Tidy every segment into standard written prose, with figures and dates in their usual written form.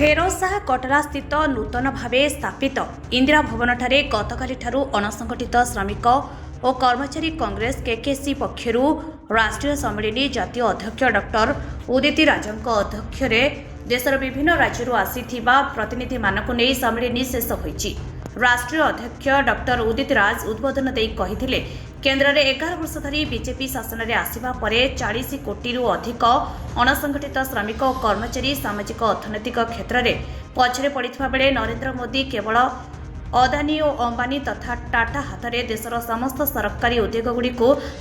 फेरोजशाह कटरा स्थित नूतन भाव स्थापित इंदिरा भवन ठारे गतकाली ठारू अणसंगठित श्रमिक और कर्मचारी कांग्रेस केकेसी पक्षर राष्ट्रीय सम्मेलन जातीय अध्यक्ष डॉक्टर उदित राजंक अध्यक्षरे देशर विभिन्न राज्यों आसीथिबा प्रतिनिधि मानकु नेई सम्मेलन शेष होईछि। राष्ट्रीय अध्यक्ष डॉक्टर उदित राज उद्बोधन देई कहिथिले केन्द्र में 11 वर्ष धरी बीजेपी शासन में आसिबा परे 40 कोटी अधिक अणसंगठित श्रमिक और कर्मचारी सामाजिक अर्थनैतिक क्षेत्र में पछरे पड़िथिबा बेले नरेंद्र मोदी केवल अदानी और अंबानी तथा टाटा हाथ में देशर समस्त सरकारी उद्योगगुड़ी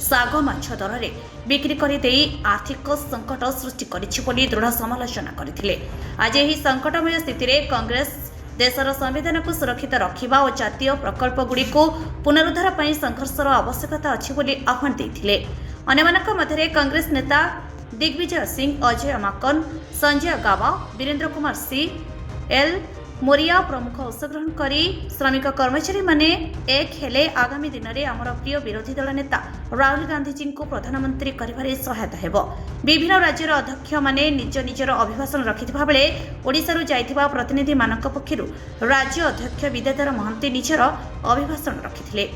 साग माछ दर में बिक्री करदेई आर्थिक संकट सृष्टि करिछि बोली दृढ़ समालोचना करथिले। आज एही संकटमय स्थिति में कांग्रेस देशर संविधान को सुरक्षित रखिबा और जातीय प्रकल्पगुड़ी पुनरुद्धार पर संघर्षर आवश्यकता अछि बोली आह्वान देथिले। अन्यमानक मध्यरे कांग्रेस नेता दिग्विजय सिंह, अजय माकन, संजय गावा, वीरेंद्र कुमार सी, एल मोरिया प्रमुख अंशग्रहण करी श्रमिक कर्मचारी माने एक हेले आगामी दिन में आमर प्रिय विरोधी दल नेता राहुल गांधी जी को प्रधानमंत्री करिबारे सहायता हेबो। विभिन्न राज्यर अध्यक्ष माने निज निजर अभिभाषण रखिथिबा बेले ओडिशारु जाइथिबा प्रतिनिधि मानक पक्षरु राज्य अध्यक्ष विद्याधर महांती निजर अभिभाषण रखिथिले।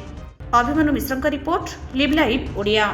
अभिमन्यु मिश्रଙ୍କ रिपोर्ट लिव लाइव ओडिया।